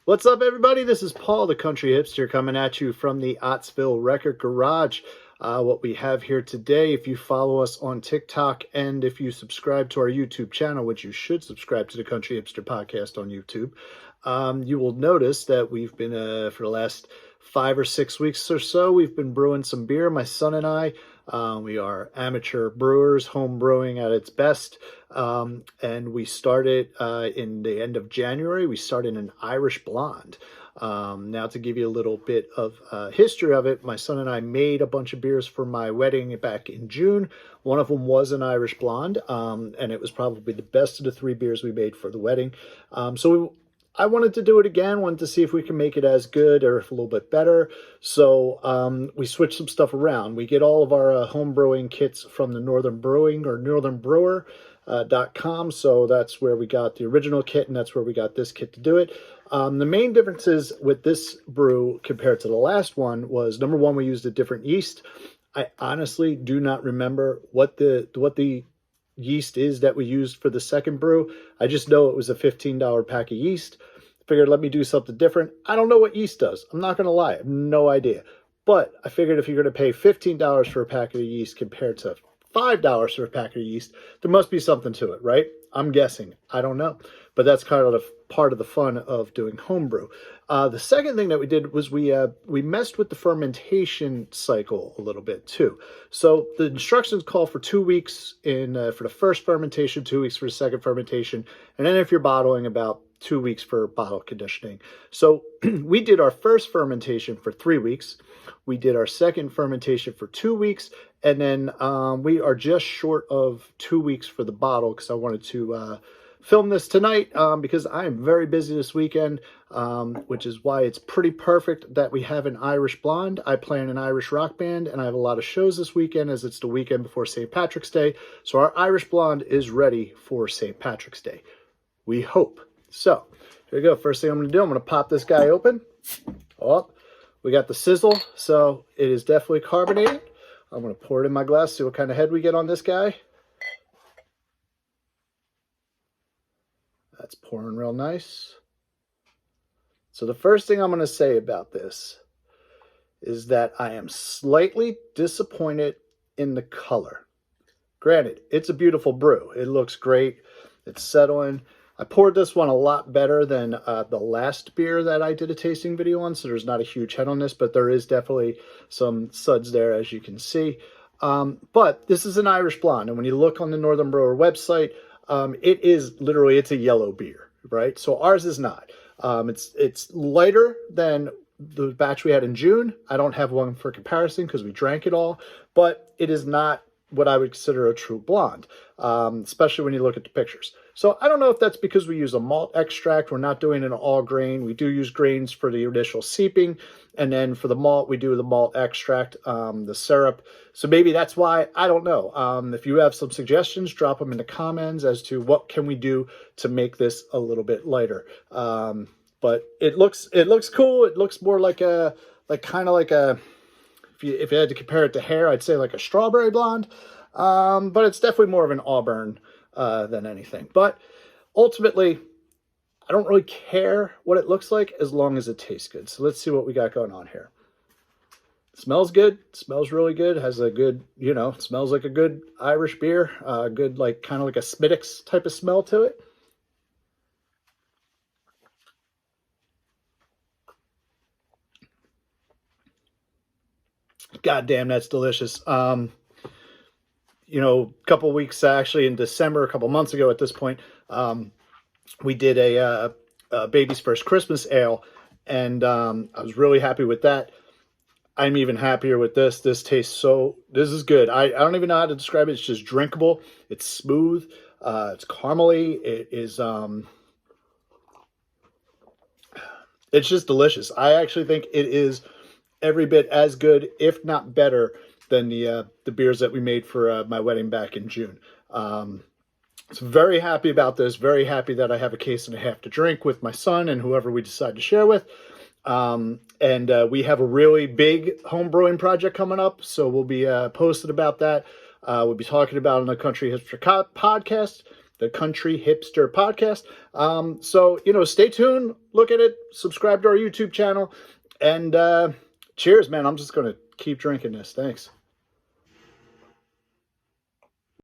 What's up, everybody? This is Paul, the Country Hipster, coming at you from the Ottsville Record Garage. What we have here today, if you follow us on TikTok and if you subscribe to our YouTube channel, which you should subscribe to the Country Hipster podcast on YouTube, you will notice that we've been, for the last 5 or 6 weeks or so, we've been brewing some beer, my son and I. We are amateur brewers, home brewing at its best. And we started in the end of January. We started an Irish Blonde. Now, to give you a little bit of history of it, my son and I made a bunch of beers for my wedding back in June. One of them was an Irish Blonde, and it was probably the best of the 3 beers we made for the wedding. I wanted to do it again, wanted to see if we can make it as good or if a little bit better. So we switched some stuff around. We get all of our home brewing kits from the Northern Brewing or Northern Brewer.com. So that's where we got the original kit, and that's where we got this kit to do it. The main differences with this brew compared to the last one was, number one, we used a different yeast. I honestly do not remember what the yeast is that we used for the second brew. I just know it was a $15 pack of yeast. Figured, let me do something different. I don't know what yeast does. I'm not going to lie. I have no idea. But I figured if you're going to pay $15 for a pack of yeast compared to $5 for a pack of yeast, there must be something to it, right? I'm guessing. I don't know. But that's kind of part of the fun of doing homebrew. The second thing that we did was we messed with the fermentation cycle a little bit too. So the instructions call for 2 weeks for the first fermentation, 2 weeks for the second fermentation, and then if you're bottling, about 2 weeks for bottle conditioning. So we did our first fermentation for 3 weeks. We did our second fermentation for 2 weeks, and then we are just short of 2 weeks for the bottle because I wanted to film this tonight because I am very busy this weekend, which is why it's pretty perfect that we have an Irish Blonde. I play in an Irish rock band, and I have a lot of shows this weekend as it's the weekend before St. Patrick's Day. So our Irish Blonde is ready for St. Patrick's Day. We hope. So here we go. First thing I'm going to do, I'm going to pop this guy open. Oh, we got the sizzle, so it is definitely carbonated. I'm going to pour it in my glass, see what kind of head we get on this guy. That's pouring real nice. So the first thing I'm going to say about this is that I am slightly disappointed in the color. Granted, it's a beautiful brew. It looks great. It's settling. I poured this one a lot better than the last beer that I did a tasting video on, so there's not a huge head on this, but there is definitely some suds there, as you can see. But this is an Irish Blonde, and when you look on the Northern Brewer website, it is literally, it's a yellow beer, right? So ours is not. It's lighter than the batch we had in June. I don't have one for comparison because we drank it all, but it is not what I would consider a true blonde, especially when you look at the pictures. So I don't know if that's because we use a malt extract. We're not doing an all grain. We do use grains for the initial seeping. And then for the malt, we do the malt extract, the syrup. So maybe that's why. I don't know. If you have some suggestions, drop them in the comments as to what can we do to make this a little bit lighter. But it looks cool. It looks more like kind of like a, if you had to compare it to hair, I'd say like a strawberry blonde. But it's definitely more of an auburn than anything. But ultimately, I don't really care what it looks like as long as it tastes good. So let's see what we got going on here. It smells good. It smells really good. It has a good, it smells like a good Irish beer. Good, like kind of like a Smithwick's type of smell to it. God damn, that's delicious. A couple weeks, actually in December, a couple months ago at this point, we did a Baby's First Christmas Ale, and I was really happy with that. I'm even happier with this. This is good. I don't even know how to describe it. It's just drinkable. It's smooth. It's caramely. It is, it's just delicious. I actually think it is every bit as good, if not better, than the beers that we made for my wedding back in June. So very happy about this. Very happy that I have a case and a half to drink with my son and whoever we decide to share with. And we have a really big home brewing project coming up, so we'll be posted about that. We'll be talking about it on the Country Hipster podcast. the Country Hipster Podcast. So, stay tuned, look at it, subscribe to our YouTube channel, and cheers, man. I'm just going to keep drinking this. Thanks.